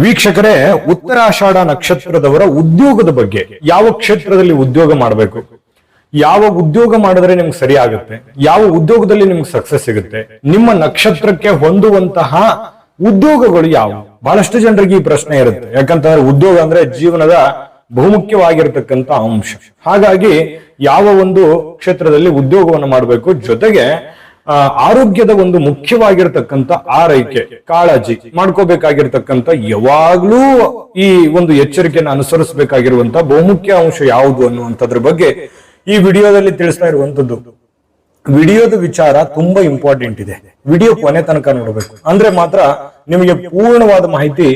ವೀಕ್ಷಕರೇ, ಉತ್ತರಾಷಾಢ ನಕ್ಷತ್ರದವರ ಉದ್ಯೋಗದ ಬಗ್ಗೆ, ಯಾವ ಕ್ಷೇತ್ರದಲ್ಲಿ ಉದ್ಯೋಗ ಮಾಡಬೇಕು, ಯಾವ ಉದ್ಯೋಗ ಮಾಡಿದ್ರೆ ನಿಮ್ಗೆ ಸರಿ ಆಗುತ್ತೆ, ಯಾವ ಉದ್ಯೋಗದಲ್ಲಿ ನಿಮ್ಗೆ ಸಕ್ಸಸ್ ಸಿಗುತ್ತೆ, ನಿಮ್ಮ ನಕ್ಷತ್ರಕ್ಕೆ ಹೊಂದುವಂತಹ ಉದ್ಯೋಗಗಳು ಯಾವುವು? ಬಹಳಷ್ಟು ಜನರಿಗೆ ಈ ಪ್ರಶ್ನೆ ಇರುತ್ತೆ. ಯಾಕಂತಂದ್ರೆ ಉದ್ಯೋಗ ಅಂದ್ರೆ ಜೀವನದ ಬಹುಮುಖ್ಯವಾಗಿರತಕ್ಕಂತ ಅಂಶ. ಹಾಗಾಗಿ ಯಾವ ಒಂದು ಕ್ಷೇತ್ರದಲ್ಲಿ ಉದ್ಯೋಗವನ್ನು ಮಾಡಬೇಕು, ಜೊತೆಗೆ ಆರೋಗ್ಯದ ಒಂದು ಮುಖ್ಯವಾಗಿರ್ತಕ್ಕಂಥ ಆರೈಕೆ, ಕಾಳಜಿ ಮಾಡ್ಕೋಬೇಕಾಗಿರ್ತಕ್ಕಂಥ ಯಾವಾಗ್ಲೂ ಈ ಒಂದು ಎಚ್ಚರಿಕೆಯನ್ನು ಅನುಸರಿಸಬೇಕಾಗಿರುವಂತ ಬಹುಮುಖ್ಯ ಅಂಶ ಯಾವುದು ಅನ್ನುವಂಥದ್ರ ಬಗ್ಗೆ ಈ ವಿಡಿಯೋದಲ್ಲಿ ತಿಳಿಸ್ತಾ ಇರುವಂತದ್ದು. ವಿಡಿಯೋದ ವಿಚಾರ ತುಂಬಾ ಇಂಪಾರ್ಟೆಂಟ್ ಇದೆ. ವಿಡಿಯೋ ಕೊನೆ ತನಕ ನೋಡಬೇಕು, ಅಂದ್ರೆ ಮಾತ್ರ ನಿಮಗೆ ಪೂರ್ಣವಾದ ಮಾಹಿತಿ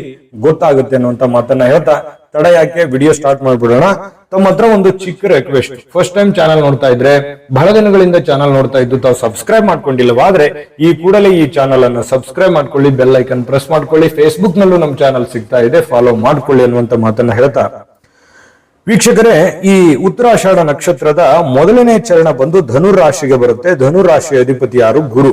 ಗೊತ್ತಾಗುತ್ತೆ ಅನ್ನುವಂತ ಮಾತನ್ನ ಹೇಳ್ತಾ ತಡ ಯಾಕೆ ವಿಡಿಯೋ ಸ್ಟಾರ್ಟ್ ಮಾಡ್ಬಿಡೋಣ. ತಮ್ಮ ಹತ್ರ ಒಂದು ಚಿಕ್ಕ ರಿಕ್ವೆಸ್ಟ್, ಫಸ್ಟ್ ಟೈಮ್ ಚಾನಲ್ ನೋಡ್ತಾ ಇದ್ರೆ, ಬಹಳ ದಿನಗಳಿಂದ ಚಾನಲ್ ನೋಡ್ತಾ ಇದ್ದು ತಾವು ಸಬ್ಸ್ಕ್ರೈಬ್ ಮಾಡ್ಕೊಂಡಿಲ್ಲವಾದ್ರೆ ಈ ಕೂಡಲೇ ಈ ಚಾನಲ್ ಅನ್ನು ಸಬ್ಸ್ಕ್ರೈಬ್ ಮಾಡ್ಕೊಳ್ಳಿ, ಬೆಲ್ ಐಕನ್ ಪ್ರೆಸ್ ಮಾಡ್ಕೊಳ್ಳಿ. ಫೇಸ್ಬುಕ್ ನಲ್ಲೂ ನಮ್ಮ ಚಾನಲ್ ಸಿಗ್ತಾ ಇದೆ, ಫಾಲೋ ಮಾಡ್ಕೊಳ್ಳಿ ಅನ್ನುವಂತ ಮಾತನ್ನ ಹೇಳ್ತಾ, ವೀಕ್ಷಕರೇ, ಈ ಉತ್ತರಾಷಾಢ ನಕ್ಷತ್ರದ ಮೊದಲನೇ ಚರಣ ಬಂದು ಧನುರ್ ರಾಶಿಗೆ ಬರುತ್ತೆ. ಧನುರ್ ರಾಶಿಯ ಅಧಿಪತಿ ಯಾರು? ಗುರು.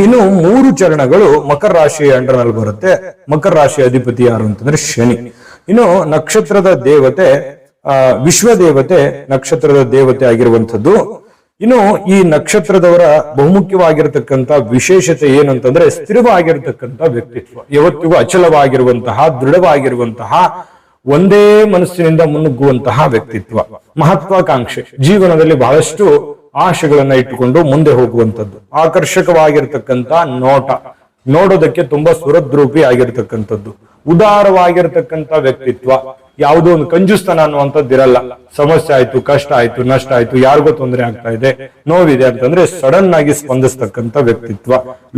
ಇನ್ನು 3 ಚರಣಗಳು ಮಕರ ರಾಶಿಯ ಅಂಡರ್ನಲ್ಲಿ ಬರುತ್ತೆ. ಮಕರ ರಾಶಿಯ ಅಧಿಪತಿ ಯಾರು ಅಂತಂದ್ರೆ ಶನಿ. ಇನ್ನು ನಕ್ಷತ್ರದ ದೇವತೆ ವಿಶ್ವದೇವತೆ, ನಕ್ಷತ್ರದ ದೇವತೆ ಆಗಿರುವಂಥದ್ದು. ಇನ್ನು ಈ ನಕ್ಷತ್ರದವರ ಬಹುಮುಖ್ಯವಾಗಿರತಕ್ಕಂತ ವಿಶೇಷತೆ ಏನು ಅಂತಂದ್ರೆ ಸ್ಥಿರವಾಗಿರತಕ್ಕಂತ ವ್ಯಕ್ತಿತ್ವ, ಯಾವತ್ತಿಗೂ ಅಚಲವಾಗಿರುವಂತಹ, ದೃಢವಾಗಿರುವಂತಹ, ಒಂದೇ ಮನಸ್ಸಿನಿಂದ ಮುನ್ನುಗ್ಗುವಂತಹ ವ್ಯಕ್ತಿತ್ವ, ಮಹತ್ವಾಕಾಂಕ್ಷೆ, ಜೀವನದಲ್ಲಿ ಬಹಳಷ್ಟು ಆಶೆಗಳನ್ನ ಇಟ್ಟುಕೊಂಡು ಮುಂದೆ ಹೋಗುವಂಥದ್ದು, ಆಕರ್ಷಕವಾಗಿರ್ತಕ್ಕಂಥ ನೋಟ, ನೋಡೋದಕ್ಕೆ ತುಂಬಾ ಸುರದ್ರೂಪಿ ಆಗಿರ್ತಕ್ಕಂಥದ್ದು, ಉದಾರವಾಗಿರ್ತಕ್ಕಂಥ ವ್ಯಕ್ತಿತ್ವ, ಯಾವುದೋ ಒಂದು ಕಂಜುಸ್ತನ ಅನ್ನುವಂಥದ್ದಿರಲ್ಲ. ಸಮಸ್ಯೆ ಆಯ್ತು, ಕಷ್ಟ ಆಯ್ತು, ನಷ್ಟ ಆಯ್ತು, ಯಾರಿಗೋ ತೊಂದರೆ ಆಗ್ತಾ ಇದೆ, ನೋವಿದೆ ಅಂತಂದ್ರೆ ಸಡನ್ ಆಗಿ ಸ್ಪಂದಿಸ್ತಕ್ಕಂಥ ವ್ಯಕ್ತಿತ್ವ,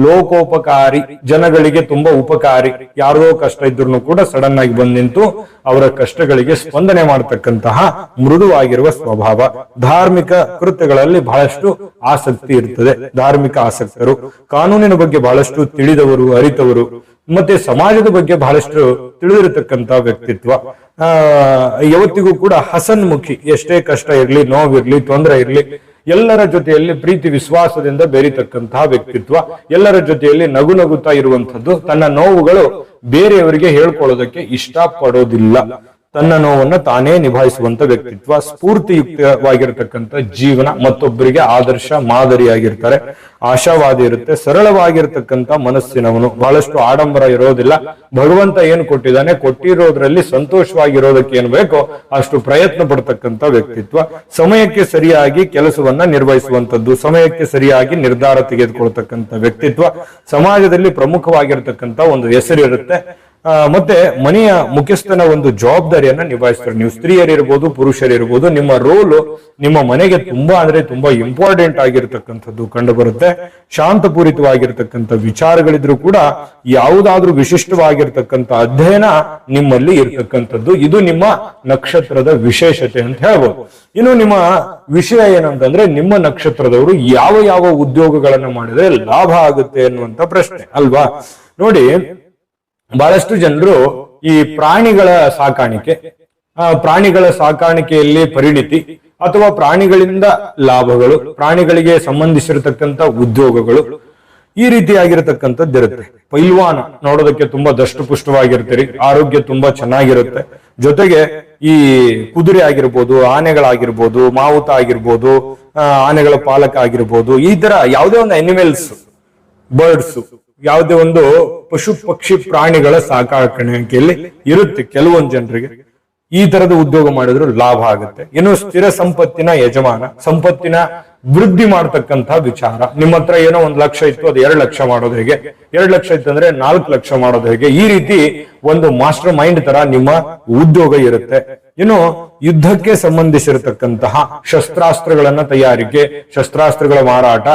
ಲೋಕೋಪಕಾರಿ, ಜನಗಳಿಗೆ ತುಂಬಾ ಉಪಕಾರಿ, ಯಾರೋ ಕಷ್ಟ ಇದ್ರು ಕೂಡ ಸಡನ್ ಆಗಿ ಬಂದ್ ನಿಂತು ಅವರ ಕಷ್ಟಗಳಿಗೆ ಸ್ಪಂದನೆ ಮಾಡತಕ್ಕಂತಹ ಮೃದುವಾಗಿರುವ ಸ್ವಭಾವ, ಧಾರ್ಮಿಕ ಕೃತ್ಯಗಳಲ್ಲಿ ಬಹಳಷ್ಟು ಆಸಕ್ತಿ ಇರ್ತದೆ, ಧಾರ್ಮಿಕ ಆಸಕ್ತರು, ಕಾನೂನಿನ ಬಗ್ಗೆ ಬಹಳಷ್ಟು ತಿಳಿದವರು, ಅರಿತವರು, ಮತ್ತೆ ಸಮಾಜದ ಬಗ್ಗೆ ಬಹಳಷ್ಟು ತಿಳಿದಿರತಕ್ಕಂತ ವ್ಯಕ್ತಿತ್ವ, ಯಾವತ್ತಿಗೂ ಕೂಡ ಹಸನ್ಮುಖಿ, ಎಷ್ಟೇ ಕಷ್ಟ ಇರ್ಲಿ, ನೋವಿರ್ಲಿ, ತೊಂದರೆ ಇರ್ಲಿ, ಎಲ್ಲರ ಜೊತೆಯಲ್ಲಿ ಪ್ರೀತಿ ವಿಶ್ವಾಸದಿಂದ ಬೆರೀತಕ್ಕಂತಹ ವ್ಯಕ್ತಿತ್ವ, ಎಲ್ಲರ ಜೊತೆಯಲ್ಲಿ ನಗು ನಗುತ್ತಾ ಇರುವಂತದ್ದು, ತನ್ನ ನೋವುಗಳು ಬೇರೆಯವರಿಗೆ ಹೇಳ್ಕೊಳ್ಳೋದಕ್ಕೆ ಇಷ್ಟ ಪಡೋದಿಲ್ಲ, ತನ್ನ ನೋವನ್ನು ತಾನೇ ನಿಭಾಯಿಸುವಂತ ವ್ಯಕ್ತಿತ್ವ, ಸ್ಫೂರ್ತಿಯುಕ್ತವಾಗಿರ್ತಕ್ಕಂಥ ಜೀವನ, ಮತ್ತೊಬ್ಬರಿಗೆ ಆದರ್ಶ ಮಾದರಿಯಾಗಿರ್ತಾರೆ, ಆಶಾವಾದಿ ಇರುತ್ತೆ, ಸರಳವಾಗಿರ್ತಕ್ಕಂಥ ಮನಸ್ಸಿನವನು, ಬಹಳಷ್ಟು ಆಡಂಬರ ಇರೋದಿಲ್ಲ, ಭಗವಂತ ಏನು ಕೊಟ್ಟಿದ್ದಾನೆ, ಕೊಟ್ಟಿರೋದ್ರಲ್ಲಿ ಸಂತೋಷವಾಗಿರೋದಕ್ಕೆ ಏನ್ ಬೇಕೋ ಅಷ್ಟು ಪ್ರಯತ್ನ ಪಡ್ತಕ್ಕಂಥ ವ್ಯಕ್ತಿತ್ವ, ಸಮಯಕ್ಕೆ ಸರಿಯಾಗಿ ಕೆಲಸವನ್ನ ನಿರ್ವಹಿಸುವಂತದ್ದು, ಸಮಯಕ್ಕೆ ಸರಿಯಾಗಿ ನಿರ್ಧಾರ ತೆಗೆದುಕೊಳ್ತಕ್ಕಂಥ ವ್ಯಕ್ತಿತ್ವ, ಸಮಾಜದಲ್ಲಿ ಪ್ರಮುಖವಾಗಿರ್ತಕ್ಕಂಥ ಒಂದು ಹೆಸರಿರುತ್ತೆ, ಮತ್ತೆ ಮನೆಯ ಮುಖ್ಯಸ್ಥನ ಒಂದು ಜವಾಬ್ದಾರಿಯನ್ನ ನಿಭಾಯಿಸ್ತಾರೆ. ನೀವು ಸ್ತ್ರೀಯರಿರ್ಬೋದು, ಪುರುಷರಿರ್ಬೋದು, ನಿಮ್ಮ ರೋಲು ನಿಮ್ಮ ಮನೆಗೆ ತುಂಬಾ ಅಂದ್ರೆ ತುಂಬಾ ಇಂಪಾರ್ಟೆಂಟ್ ಆಗಿರ್ತಕ್ಕಂಥದ್ದು ಕಂಡು ಬರುತ್ತೆ. ಶಾಂತಪೂರಿತವಾಗಿರ್ತಕ್ಕಂಥ ವಿಚಾರಗಳಿದ್ರು ಕೂಡ ಯಾವುದಾದ್ರೂ ವಿಶಿಷ್ಟವಾಗಿರ್ತಕ್ಕಂಥ ಅಧ್ಯಯನ ನಿಮ್ಮಲ್ಲಿ ಇರ್ತಕ್ಕಂಥದ್ದು, ಇದು ನಿಮ್ಮ ನಕ್ಷತ್ರದ ವಿಶೇಷತೆ ಅಂತ ಹೇಳ್ಬೋದು. ಇನ್ನು ನಿಮ್ಮ ವಿಷಯ ಏನಂತಂದ್ರೆ, ನಿಮ್ಮ ನಕ್ಷತ್ರದವರು ಯಾವ ಯಾವ ಉದ್ಯೋಗಗಳನ್ನ ಮಾಡಿದ್ರೆ ಲಾಭ ಆಗುತ್ತೆ ಅನ್ನುವಂತ ಪ್ರಶ್ನೆ ಅಲ್ವಾ. ನೋಡಿ, ಬಹಳಷ್ಟು ಜನರು ಈ ಪ್ರಾಣಿಗಳ ಸಾಕಾಣಿಕೆ, ಪ್ರಾಣಿಗಳ ಸಾಕಾಣಿಕೆಯಲ್ಲಿ ಪರಿಣಿತಿ ಅಥವಾ ಪ್ರಾಣಿಗಳಿಂದ ಲಾಭಗಳು, ಪ್ರಾಣಿಗಳಿಗೆ ಸಂಬಂಧಿಸಿರತಕ್ಕಂತ ಉದ್ಯೋಗಗಳು, ಈ ರೀತಿಯಾಗಿರತಕ್ಕಂಥದ್ದಿರುತ್ತೆ. ಪೈಲ್ವಾನ ನೋಡೋದಕ್ಕೆ ತುಂಬಾ ದಷ್ಟಪುಷ್ಟವಾಗಿರ್ತೀರಿ, ಆರೋಗ್ಯ ತುಂಬಾ ಚೆನ್ನಾಗಿರುತ್ತೆ, ಜೊತೆಗೆ ಈ ಕುದುರೆ ಆಗಿರ್ಬೋದು, ಆನೆಗಳಾಗಿರ್ಬೋದು, ಮಾವುತ ಆಗಿರ್ಬೋದು, ಆನೆಗಳ ಪಾಲಕ ಆಗಿರ್ಬೋದು, ಈ ತರ ಯಾವುದೇ ಒಂದು ಅನಿಮಲ್ಸ್, ಬರ್ಡ್ಸ್, ಯಾವುದೇ ಒಂದು ಪಶು ಪಕ್ಷಿ ಪ್ರಾಣಿಗಳ ಸಾಕಾಣಿಕೆಯಲ್ಲಿ ಇರುತ್ತೆ. ಕೆಲವೊಂದು ಜನರಿಗೆ ಈ ತರದ ಉದ್ಯೋಗ ಮಾಡಿದ್ರು ಲಾಭ ಆಗುತ್ತೆ. ಇನ್ನು ಸ್ಥಿರ ಸಂಪತ್ತಿನ ಯಜಮಾನ, ಸಂಪತ್ತಿನ ವೃದ್ಧಿ ಮಾಡತಕ್ಕಂತ ವಿಚಾರ, ನಿಮ್ಮ ಹತ್ರ ಏನೋ 1 ಲಕ್ಷ ಇತ್ತು, ಅದು 2 ಲಕ್ಷ ಮಾಡೋದು ಹೇಗೆ, 2 ಲಕ್ಷ ಇತ್ತಂದ್ರೆ 4 ಲಕ್ಷ ಮಾಡೋದು ಹೇಗೆ, ಈ ರೀತಿ ಒಂದು ಮಾಸ್ಟರ್ ಮೈಂಡ್ ತರ ನಿಮ್ಮ ಉದ್ಯೋಗ ಇರುತ್ತೆ. ಇನ್ನು ಯುದ್ಧಕ್ಕೆ ಸಂಬಂಧಿಸಿರತಕ್ಕಂತಹ ಶಸ್ತ್ರಾಸ್ತ್ರಗಳನ್ನ ತಯಾರಿಕೆ, ಶಸ್ತ್ರಾಸ್ತ್ರಗಳ ಮಾರಾಟ,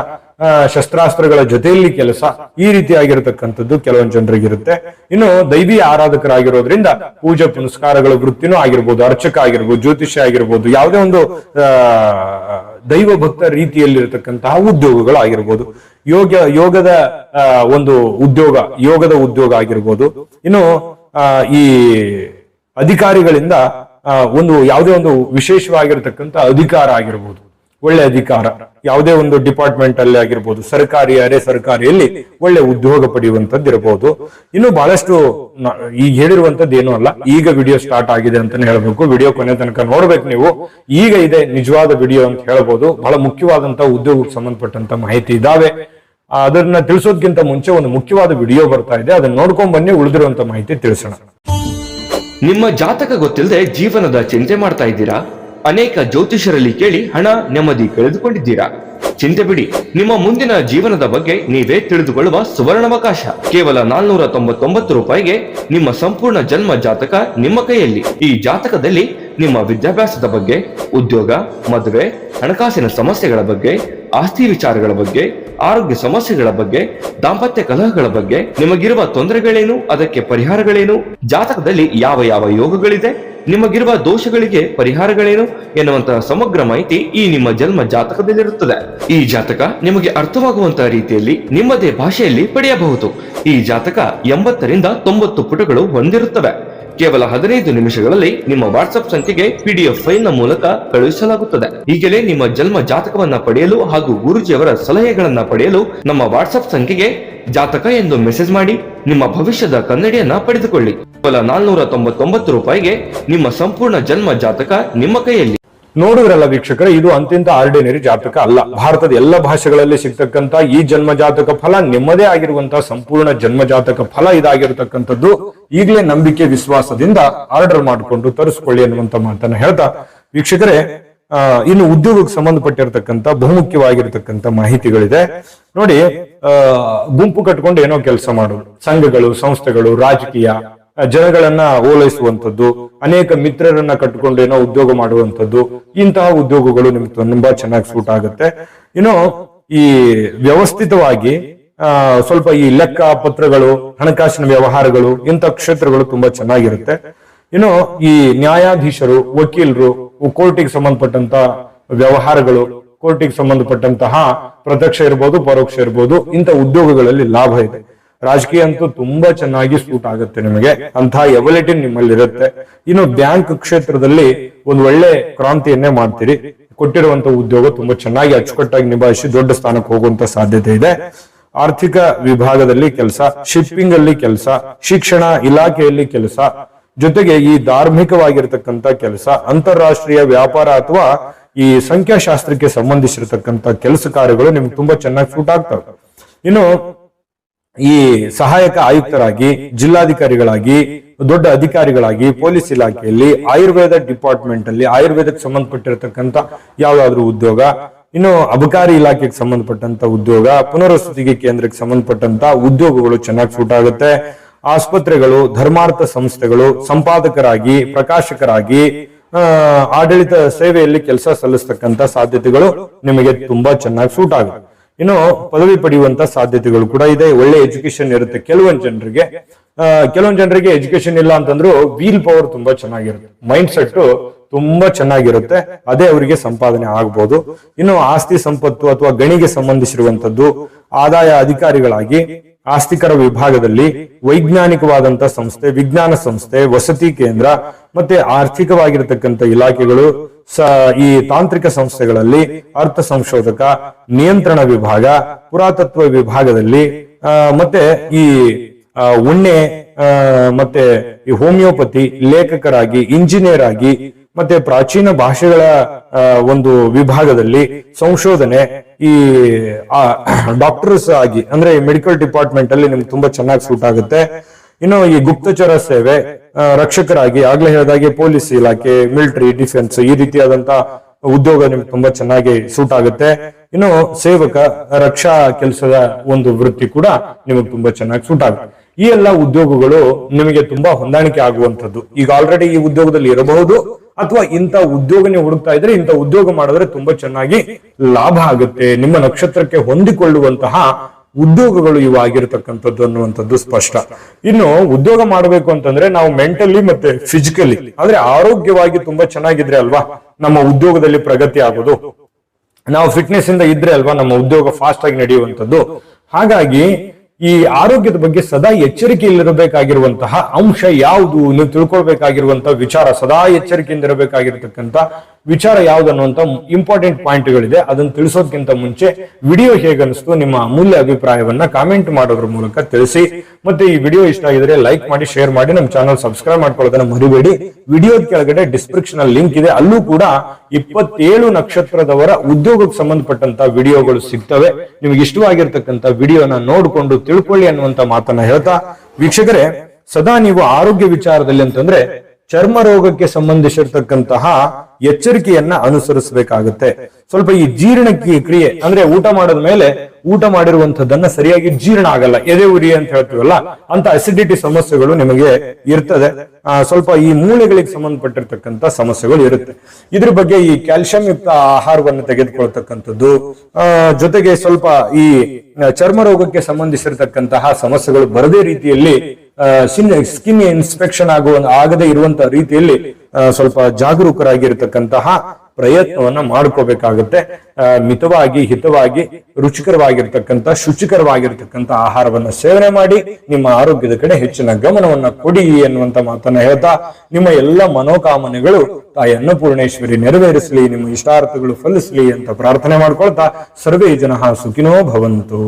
ಶಸ್ತ್ರಾಸ್ತ್ರಗಳ ಜೊತೆಯಲ್ಲಿ ಕೆಲಸ, ಈ ರೀತಿಯಾಗಿರತಕ್ಕಂಥದ್ದು ಕೆಲವೊಂದು ಜನರಿಗಿರುತ್ತೆ. ಇನ್ನು ದೈವಿ ಆರಾಧಕರಾಗಿರೋದ್ರಿಂದ ಪೂಜೆ ಪುನಸ್ಕಾರಗಳ ವೃತ್ತಿನೂ ಆಗಿರ್ಬೋದು, ಅರ್ಚಕ ಆಗಿರ್ಬೋದು, ಜ್ಯೋತಿಷ್ಯ ಆಗಿರ್ಬೋದು, ಯಾವುದೇ ಒಂದು ದೈವ ಭಕ್ತ ರೀತಿಯಲ್ಲಿರತಕ್ಕಂತಹ ಉದ್ಯೋಗಗಳು ಆಗಿರ್ಬೋದು, ಯೋಗದ ಒಂದು ಉದ್ಯೋಗ, ಯೋಗದ ಉದ್ಯೋಗ ಆಗಿರ್ಬೋದು. ಇನ್ನು ಈ ಅಧಿಕಾರಿಗಳಿಂದ ಒಂದು ಯಾವುದೇ ಒಂದು ವಿಶೇಷವಾಗಿರತಕ್ಕಂಥ ಅಧಿಕಾರ ಆಗಿರ್ಬೋದು, ಒಳ್ಳೆ ಅಧಿಕಾರ, ಯಾವುದೇ ಒಂದು ಡಿಪಾರ್ಟ್ಮೆಂಟ್ ಅಲ್ಲಿ ಆಗಿರ್ಬೋದು, ಸರ್ಕಾರಿ ಅರೆ ಸರ್ಕಾರಿಯಲ್ಲಿ ಒಳ್ಳೆ ಉದ್ಯೋಗ ಪಡೆಯುವಂತದ್ದು ಇರಬಹುದು. ಇನ್ನು ಬಹಳಷ್ಟು ಈಗ ಹೇಳಿರುವಂತದ್ದು ಏನೂ ಅಲ್ಲ, ಈಗ ವಿಡಿಯೋ ಸ್ಟಾರ್ಟ್ ಆಗಿದೆ ಅಂತಾನೆ ಹೇಳ್ಬೇಕು. ವಿಡಿಯೋ ಕೊನೆ ತನಕ ನೋಡ್ಬೇಕು ನೀವು. ಈಗ ಇದೆ ನಿಜವಾದ ವಿಡಿಯೋ ಅಂತ ಹೇಳ್ಬೋದು. ಬಹಳ ಮುಖ್ಯವಾದಂತಹ ಉದ್ಯೋಗಕ್ಕೆ ಸಂಬಂಧಪಟ್ಟಂತ ಮಾಹಿತಿ ಇದಾವೆ. ಅದನ್ನ ತಿಳಿಸೋದಕ್ಕಿಂತ ಮುಂಚೆ ಒಂದು ಮುಖ್ಯವಾದ ವಿಡಿಯೋ ಬರ್ತಾ ಇದೆ, ಅದನ್ನ ನೋಡ್ಕೊಂಡ್ ಬನ್ನಿ, ಉಳಿದಿರುವಂತ ಮಾಹಿತಿ ತಿಳಿಸೋಣ. ನಿಮ್ಮ ಜಾತಕ ಗೊತ್ತಿಲ್ಲದೆ ಜೀವನದ ಚಿಂತೆ ಮಾಡ್ತಾ ಇದ್ದೀರಾ? ಅನೇಕ ಜ್ಯೋತಿಷರಲ್ಲಿ ಕೇಳಿ ಹಣ ನೆಮ್ಮದಿ ಕಳೆದುಕೊಂಡಿದ್ದೀರಾ? ಚಿಂತೆ ಬಿಡಿ, ನಿಮ್ಮ ಮುಂದಿನ ಜೀವನದ ಬಗ್ಗೆ ನೀವೇ ತಿಳಿದುಕೊಳ್ಳುವ ಸುವರ್ಣಾವಕಾಶ. ಕೇವಲ 499 ರೂಪಾಯಿಗೆ ನಿಮ್ಮ ಸಂಪೂರ್ಣ ಜನ್ಮ ಜಾತಕ ನಿಮ್ಮ ಕೈಯಲ್ಲಿ. ಈ ಜಾತಕದಲ್ಲಿ ನಿಮ್ಮ ವಿದ್ಯಾಭ್ಯಾಸದ ಬಗ್ಗೆ, ಉದ್ಯೋಗ, ಮದುವೆ, ಹಣಕಾಸಿನ ಸಮಸ್ಯೆಗಳ ಬಗ್ಗೆ, ಆಸ್ತಿ ವಿಚಾರಗಳ ಬಗ್ಗೆ, ಆರೋಗ್ಯ ಸಮಸ್ಯೆಗಳ ಬಗ್ಗೆ, ದಾಂಪತ್ಯ ಕಲಹಗಳ ಬಗ್ಗೆ, ನಿಮಗಿರುವ ತೊಂದರೆಗಳೇನು, ಅದಕ್ಕೆ ಪರಿಹಾರಗಳೇನು, ಜಾತಕದಲ್ಲಿ ಯಾವ ಯಾವ ಯೋಗಗಳಿದೆ, ನಿಮಗಿರುವ ದೋಷಗಳಿಗೆ ಪರಿಹಾರಗಳೇನು ಎನ್ನುವಂತಹ ಸಮಗ್ರ ಮಾಹಿತಿ ಈ ನಿಮ್ಮ ಜನ್ಮ ಜಾತಕದಲ್ಲಿರುತ್ತದೆ. ಈ ಜಾತಕ ನಿಮಗೆ ಅರ್ಥವಾಗುವಂತಹ ರೀತಿಯಲ್ಲಿ ನಿಮ್ಮದೇ ಭಾಷೆಯಲ್ಲಿ ಪಡೆಯಬಹುದು. ಈ ಜಾತಕ 80ರಿಂದ 90 ಪುಟಗಳು ಹೊಂದಿರುತ್ತವೆ. ಕೇವಲ 15 ನಿಮಿಷಗಳಲ್ಲಿ ನಿಮ್ಮ ವಾಟ್ಸ್ಆಪ್ ಸಂಖ್ಯೆಗೆ PDF ಫೈಲ್ ನ ಮೂಲಕ ಕಳುಹಿಸಲಾಗುತ್ತದೆ. ಈಗಲೇ ನಿಮ್ಮ ಜನ್ಮ ಜಾತಕವನ್ನ ಪಡೆಯಲು ಹಾಗೂ ಗುರುಜಿಯವರ ಸಲಹೆಗಳನ್ನ ಪಡೆಯಲು ನಮ್ಮ ವಾಟ್ಸ್ಆಪ್ ಸಂಖ್ಯೆಗೆ ಜಾತಕ ಎಂದು ಮೆಸೇಜ್ ಮಾಡಿ ನಿಮ್ಮ ಭವಿಷ್ಯದ ಕನ್ನಡಿಯನ್ನ ಪಡೆದುಕೊಳ್ಳಿ. ಕೇವಲ 499 ರೂಪಾಯಿಗೆ ನಿಮ್ಮ ಸಂಪೂರ್ಣ ಜನ್ಮ ಜಾತಕ ನಿಮ್ಮ ಕೈಯಲ್ಲಿ. ನೋಡಿದ್ರಲ್ಲ ವೀಕ್ಷಕರೇ, ಇದು ಅಂತಿಂತ ಆರ್ಡಿನರಿ ಜಾತಕ ಅಲ್ಲ. ಭಾರತದ ಎಲ್ಲ ಭಾಷೆಗಳಲ್ಲಿ ಸಿಗ್ತಕ್ಕಂತ ಈ ಜನ್ಮ ಜಾತಕ ಫಲ ನಿಮ್ಮದೇ ಆಗಿರುವಂತಹ ಸಂಪೂರ್ಣ ಜನ್ಮ ಜಾತಕ ಫಲ ಇದಾಗಿರತಕ್ಕಂಥದ್ದು. ಈಗಲೇ ನಂಬಿಕೆ ವಿಶ್ವಾಸದಿಂದ ಆರ್ಡರ್ ಮಾಡಿಕೊಂಡು ತರಿಸ್ಕೊಳ್ಳಿ ಅನ್ನುವಂತ ಮಾತನ್ನ ಹೇಳ್ತಾ ವೀಕ್ಷಕರೇ, ಇನ್ನು ಉದ್ಯೋಗಕ್ಕೆ ಸಂಬಂಧಪಟ್ಟಿರ್ತಕ್ಕಂಥ ಬಹುಮುಖ್ಯವಾಗಿರ್ತಕ್ಕಂಥ ಮಾಹಿತಿಗಳಿದೆ ನೋಡಿ. ಗುಂಪು ಕಟ್ಕೊಂಡು ಏನೋ ಕೆಲಸ ಮಾಡೋದು, ಸಂಘಗಳು, ಸಂಸ್ಥೆಗಳು, ರಾಜಕೀಯ, ಜನಗಳನ್ನ ಓಲೈಸುವಂಥದ್ದು, ಅನೇಕ ಮಿತ್ರರನ್ನ ಕಟ್ಟಿಕೊಂಡು ಏನೋ ಉದ್ಯೋಗ ಮಾಡುವಂಥದ್ದು, ಇಂತಹ ಉದ್ಯೋಗಗಳು ನಿಮ್ಗೆ ತುಂಬಾ ಚೆನ್ನಾಗಿ ಸೂಟ್ ಆಗುತ್ತೆ. ಇನ್ನು ಈ ವ್ಯವಸ್ಥಿತವಾಗಿ ಸ್ವಲ್ಪ ಈ ಲೆಕ್ಕ ಪತ್ರಗಳು, ಹಣಕಾಸಿನ ವ್ಯವಹಾರಗಳು, ಇಂಥ ಕ್ಷೇತ್ರಗಳು ತುಂಬಾ ಚೆನ್ನಾಗಿರುತ್ತೆ. ಇನ್ನು ಈ ನ್ಯಾಯಾಧೀಶರು, ವಕೀಲರು, ಕೋರ್ಟಿಗೆ ಸಂಬಂಧಪಟ್ಟಂತ ವ್ಯವಹಾರಗಳು, ಕೋರ್ಟಿಗೆ ಸಂಬಂಧಪಟ್ಟಂತಹ ಪ್ರತ್ಯಕ್ಷ ಇರ್ಬೋದು, ಪರೋಕ್ಷ ಇರ್ಬೋದು, ಇಂಥ ಉದ್ಯೋಗಗಳಲ್ಲಿ ಲಾಭ ಇದೆ. ರಾಜಕೀಯ ಅಂತೂ ತುಂಬಾ ಚೆನ್ನಾಗಿ ಸೂಟ್ ಆಗುತ್ತೆ ನಿಮಗೆ, ಅಂತಹ ಎಬಿಲಿಟಿ ನಿಮ್ಮಲ್ಲಿ ಇರುತ್ತೆ. ಇನ್ನು ಬ್ಯಾಂಕ್ ಕ್ಷೇತ್ರದಲ್ಲಿ ಒಂದು ಒಳ್ಳೆ ಕ್ರಾಂತಿಯನ್ನೇ ಮಾಡ್ತೀರಿ. ಕೊಟ್ಟಿರುವಂತ ಉದ್ಯೋಗ ತುಂಬಾ ಚೆನ್ನಾಗಿ ಅಚ್ಚುಕಟ್ಟಾಗಿ ನಿಭಾಯಿಸಿ ದೊಡ್ಡ ಸ್ಥಾನಕ್ಕೆ ಹೋಗುವಂತ ಸಾಧ್ಯತೆ ಇದೆ. ಆರ್ಥಿಕ ವಿಭಾಗದಲ್ಲಿ ಕೆಲಸ, ಶಿಪ್ಪಿಂಗ್ ಅಲ್ಲಿ ಕೆಲಸ, ಶಿಕ್ಷಣ ಇಲಾಖೆಯಲ್ಲಿ ಕೆಲಸ, ಜೊತೆಗೆ ಈ ಧಾರ್ಮಿಕವಾಗಿರ್ತಕ್ಕಂಥ ಕೆಲಸ, ಅಂತಾರಾಷ್ಟ್ರೀಯ ವ್ಯಾಪಾರ ಅಥವಾ ಈ ಸಂಖ್ಯಾಶಾಸ್ತ್ರಕ್ಕೆ ಸಂಬಂಧಿಸಿರತಕ್ಕಂಥ ಕೆಲಸ ಕಾರ್ಯಗಳು ನಿಮ್ಗೆ ತುಂಬಾ ಚೆನ್ನಾಗಿ ಸೂಟ್ ಆಗ್ತವೆ. ಇನ್ನು ಈ ಸಹಾಯಕ ಆಯುಕ್ತರಾಗಿ, ಜಿಲ್ಲಾಧಿಕಾರಿಗಳಾಗಿ, ದೊಡ್ಡ ಅಧಿಕಾರಿಗಳಾಗಿ, ಪೊಲೀಸ್ ಇಲಾಖೆಯಲ್ಲಿ, ಆಯುರ್ವೇದ ಡಿಪಾರ್ಟ್ಮೆಂಟ್ ಅಲ್ಲಿ ಆಯುರ್ವೇದಕ್ಕೆ ಸಂಬಂಧಪಟ್ಟಿರತಕ್ಕಂಥ ಯಾವ್ದಾದ್ರು ಉದ್ಯೋಗ, ಇನ್ನು ಅಬಕಾರಿ ಇಲಾಖೆಗೆ ಸಂಬಂಧಪಟ್ಟಂತ ಉದ್ಯೋಗ, ಪುನರ್ವಸತಿ ಕೇಂದ್ರಕ್ಕೆ ಸಂಬಂಧಪಟ್ಟಂತ ಉದ್ಯೋಗಗಳು ಚೆನ್ನಾಗಿ ಸೂಟ್ ಆಗುತ್ತೆ. ಆಸ್ಪತ್ರೆಗಳು, ಧರ್ಮಾರ್ಥ ಸಂಸ್ಥೆಗಳು, ಸಂಪಾದಕರಾಗಿ, ಪ್ರಕಾಶಕರಾಗಿ, ಆಡಳಿತ ಸೇವೆಯಲ್ಲಿ ಕೆಲಸ ಸಲ್ಲಿಸ್ತಕ್ಕಂಥ ಸಾಧ್ಯತೆಗಳು ನಿಮಗೆ ತುಂಬಾ ಚೆನ್ನಾಗಿ ಸೂಟ್ ಆಗುತ್ತೆ. ಇನ್ನು ಪದವಿ ಪಡೆಯುವಂತ ಸಾಧ್ಯತೆಗಳು ಕೂಡ ಇದೆ. ಒಳ್ಳೆ ಎಜುಕೇಶನ್ ಇರುತ್ತೆ. ಕೆಲವೊಂದು ಜನರಿಗೆ ಎಜುಕೇಶನ್ ಇಲ್ಲ ಅಂತಂದ್ರು ವೀಲ್ ಪವರ್ ತುಂಬಾ ಚೆನ್ನಾಗಿರುತ್ತೆ, ಮೈಂಡ್ ಸೆಟ್ ತುಂಬಾ ಚೆನ್ನಾಗಿರುತ್ತೆ, ಅದೇ ಅವರಿಗೆ ಸಂಪಾದನೆ ಆಗ್ಬಹುದು. ಇನ್ನು ಆಸ್ತಿ ಸಂಪತ್ತು ಅಥವಾ ಗಣಿಗೆ ಸಂಬಂಧಿಸಿರುವಂತದ್ದು, ಆದಾಯ ಅಧಿಕಾರಿಗಳಾಗಿ, ಆಸ್ತಿಕರ ವಿಭಾಗದಲ್ಲಿ, ವೈಜ್ಞಾನಿಕವಾದಂತ ಸಂಸ್ಥೆ, ವಿಜ್ಞಾನ ಸಂಸ್ಥೆ, ವಸತಿ ಕೇಂದ್ರ, ಮತ್ತೆ ಆರ್ಥಿಕವಾಗಿರತಕ್ಕಂಥ ಇಲಾಖೆಗಳು, ಈ ತಾಂತ್ರಿಕ ಸಂಸ್ಥೆಗಳಲ್ಲಿ ಅರ್ಥ ಸಂಶೋಧಕ, ನಿಯಂತ್ರಣ ವಿಭಾಗ, ಪುರಾತತ್ವ ವಿಭಾಗದಲ್ಲಿ, ಮತ್ತೆ ಈ ಉಣ್ಣೆ, ಮತ್ತೆ ಈ ಹೋಮಿಯೋಪತಿ, ಲೇಖಕರಾಗಿ, ಇಂಜಿನಿಯರ್ ಆಗಿ, ಮತ್ತೆ ಪ್ರಾಚೀನ ಭಾಷೆಗಳ ಒಂದು ವಿಭಾಗದಲ್ಲಿ ಸಂಶೋಧನೆ, ಈ ಡಾಕ್ಟರ್ಸ್ ಆಗಿ ಅಂದ್ರೆ ಮೆಡಿಕಲ್ ಡಿಪಾರ್ಟ್ಮೆಂಟ್ ಅಲ್ಲಿ ನಿಮ್ಗೆ ತುಂಬಾ ಚೆನ್ನಾಗಿ ಸೂಟ್ ಆಗುತ್ತೆ. ಇನ್ನು ಈ ಗುಪ್ತಚರ ಸೇವೆ, ರಕ್ಷಕರಾಗಿ, ಆಗ್ಲೇ ಹೇಳಿದಾಗೆ ಪೊಲೀಸ್ ಇಲಾಖೆ, ಮಿಲಿಟರಿ, ಡಿಫೆನ್ಸ್, ಈ ರೀತಿಯಾದಂತ ಉದ್ಯೋಗ ನಿಮ್ಗೆ ತುಂಬಾ ಚೆನ್ನಾಗಿ ಸೂಟ್ ಆಗುತ್ತೆ. ಇನ್ನು ಸೇವಕ, ರಕ್ಷಾ ಕೆಲಸದ ಒಂದು ವೃತ್ತಿ ಕೂಡ ನಿಮಗೆ ತುಂಬಾ ಚೆನ್ನಾಗಿ ಸೂಟ್ ಆಗುತ್ತೆ. ಈ ಎಲ್ಲ ಉದ್ಯೋಗಗಳು ನಿಮಗೆ ತುಂಬಾ ಹೊಂದಾಣಿಕೆ ಆಗುವಂತದ್ದು. ಈಗ ಆಲ್ರೆಡಿ ಈ ಉದ್ಯೋಗದಲ್ಲಿ ಇರಬಹುದು, ಅಥವಾ ಇಂಥ ಉದ್ಯೋಗ ನೀವು ಹುಡುಕ್ತಾ ಇದ್ರೆ ಇಂಥ ಉದ್ಯೋಗ ಮಾಡಿದ್ರೆ ತುಂಬಾ ಚೆನ್ನಾಗಿ ಲಾಭ ಆಗುತ್ತೆ, ನಿಮ್ಮ ನಕ್ಷತ್ರಕ್ಕೆ ಹೊಂದಿಕೊಳ್ಳುವಂತಹ ಉದ್ಯೋಗಗಳು ಇವಾಗಿರತಕ್ಕಂಥದ್ದು ಅನ್ನುವಂಥದ್ದು ಸ್ಪಷ್ಟ. ಇನ್ನು ಉದ್ಯೋಗ ಮಾಡಬೇಕು ಅಂತಂದ್ರೆ ನಾವು ಮೆಂಟಲಿ ಮತ್ತೆ ಫಿಸಿಕಲಿ ಅಂದ್ರೆ ಆರೋಗ್ಯವಾಗಿ ತುಂಬಾ ಚೆನ್ನಾಗಿದ್ರೆ ಅಲ್ವಾ ನಮ್ಮ ಉದ್ಯೋಗದಲ್ಲಿ ಪ್ರಗತಿ ಆಗೋದು. ನಾವು ಫಿಟ್ನೆಸ್ ಇಂದ ಇದ್ರೆ ಅಲ್ವಾ ನಮ್ಮ ಉದ್ಯೋಗ ಫಾಸ್ಟ್ ಆಗಿ ನಡೆಯುವಂಥದ್ದು. ಹಾಗಾಗಿ ಈ ಆರೋಗ್ಯದ ಬಗ್ಗೆ ಸದಾ ಎಚ್ಚರಿಕೆಯಲ್ಲಿರಬೇಕಾಗಿರುವಂತಹ ಅಂಶ ಯಾವುದು, ನೀವು ತಿಳ್ಕೊಳ್ಬೇಕಾಗಿರುವಂತಹ ವಿಚಾರ, ಸದಾ ಎಚ್ಚರಿಕೆಯಿಂದ ಇರಬೇಕಾಗಿರ್ತಕ್ಕಂಥ ವಿಚಾರ ಯಾವ್ದು ಅನ್ನುವಂತ ಇಂಪಾರ್ಟೆಂಟ್ ಪಾಯಿಂಟ್ಗಳಿದೆ. ಅದನ್ನು ತಿಳಿಸೋದಕ್ಕಿಂತ ಮುಂಚೆ ವಿಡಿಯೋ ಹೇಗನ್ನಿಸ್ತು ನಿಮ್ಮ ಅಮೂಲ್ಯ ಅಭಿಪ್ರಾಯವನ್ನ ಕಾಮೆಂಟ್ ಮಾಡೋದ್ರ ಮೂಲಕ ತಿಳಿಸಿ. ಮತ್ತೆ ಈ ವಿಡಿಯೋ ಇಷ್ಟ ಆಗಿದ್ರೆ ಲೈಕ್ ಮಾಡಿ, ಶೇರ್ ಮಾಡಿ, ನಮ್ಮ ಚಾನಲ್ ಸಬ್ಸ್ಕ್ರೈಬ್ ಮಾಡ್ಕೊಳ್ಳೋದನ್ನ ಮರಿಬೇಡಿ. ವಿಡಿಯೋದ ಕೆಳಗಡೆ ಡಿಸ್ಕ್ರಿಪ್ಷನ್ ಅಲ್ಲಿ ಲಿಂಕ್ ಇದೆ, ಅಲ್ಲೂ ಕೂಡ 27 ನಕ್ಷತ್ರದವರ ಉದ್ಯೋಗಕ್ಕೆ ಸಂಬಂಧಪಟ್ಟಂತ ವಿಡಿಯೋಗಳು ಸಿಗ್ತವೆ. ನಿಮ್ಗೆ ಇಷ್ಟವಾಗಿರ್ತಕ್ಕಂಥ ವಿಡಿಯೋನ ನೋಡ್ಕೊಂಡು ತಿಳ್ಕೊಳ್ಳಿ ಅನ್ನುವಂತ ಮಾತನ್ನ ಹೇಳ್ತಾ, ವೀಕ್ಷಕರೇ ಸದಾ ನೀವು ಆರೋಗ್ಯ ವಿಚಾರದಲ್ಲಿ ಅಂತಂದ್ರೆ ಚರ್ಮ ರೋಗಕ್ಕೆ ಸಂಬಂಧಿಸಿರ್ತಕ್ಕಂತಹ ಎಚ್ಚರಿಕೆಯನ್ನ ಅನುಸರಿಸಬೇಕಾಗುತ್ತೆ. ಸ್ವಲ್ಪ ಈ ಜೀರ್ಣ ಕ್ರಿಯೆ ಅಂದ್ರೆ ಊಟ ಮಾಡಿದ ಮೇಲೆ ಊಟ ಮಾಡಿರುವಂತದ್ದನ್ನ ಸರಿಯಾಗಿ ಜೀರ್ಣ ಆಗಲ್ಲ, ಎದೆ ಉರಿ ಅಂತ ಹೇಳ್ತೀವಲ್ಲ, ಅಂತ ಅಸಿಡಿಟಿ ಸಮಸ್ಯೆಗಳು ನಿಮಗೆ ಇರ್ತದೆ. ಸ್ವಲ್ಪ ಈ ಮೂಳೆಗಳಿಗೆ ಸಂಬಂಧಪಟ್ಟಿರ್ತಕ್ಕಂಥ ಸಮಸ್ಯೆಗಳು ಇರುತ್ತೆ. ಇದ್ರ ಬಗ್ಗೆ ಈ ಕ್ಯಾಲ್ಸಿಯಂ ಯುಕ್ತ ಆಹಾರವನ್ನು ತೆಗೆದುಕೊಳ್ತಕ್ಕಂಥದ್ದು, ಜೊತೆಗೆ ಸ್ವಲ್ಪ ಈ ಚರ್ಮ ರೋಗಕ್ಕೆ ಸಂಬಂಧಿಸಿರ್ತಕ್ಕಂತಹ ಸಮಸ್ಯೆಗಳು ಬರದೇ ರೀತಿಯಲ್ಲಿ ಸ್ಕಿನ್ ಇನ್ಸ್ಪೆಕ್ಷನ್ ಆಗದೆ ಇರುವಂತಹ ರೀತಿಯಲ್ಲಿ ಸ್ವಲ್ಪ ಜಾಗರೂಕರಾಗಿರ್ತಕ್ಕಂತಹ ಪ್ರಯತ್ನವನ್ನ ಮಾಡ್ಕೋಬೇಕಾಗುತ್ತೆ. ಮಿತವಾಗಿ, ಹಿತವಾಗಿ, ರುಚಿಕರವಾಗಿರ್ತಕ್ಕಂಥ, ಶುಚಿಕರವಾಗಿರ್ತಕ್ಕಂಥ ಆಹಾರವನ್ನ ಸೇವನೆ ಮಾಡಿ ನಿಮ್ಮ ಆರೋಗ್ಯದ ಕಡೆ ಹೆಚ್ಚಿನ ಗಮನವನ್ನ ಕೊಡಿ ಎನ್ನುವಂತ ಮಾತನ್ನ ಹೇಳ್ತಾ, ನಿಮ್ಮ ಎಲ್ಲ ಮನೋಕಾಮನೆಗಳು ತಾಯಿ ಅನ್ನಪೂರ್ಣೇಶ್ವರಿ ನೆರವೇರಿಸಲಿ, ನಿಮ್ಮ ಇಷ್ಟಾರ್ಥಗಳು ಫಲಿಸಲಿ ಅಂತ ಪ್ರಾರ್ಥನೆ ಮಾಡ್ಕೊಳ್ತಾ, ಸರ್ವೇ ಜನಃ ಸುಖಿನೋ ಭವಂತು.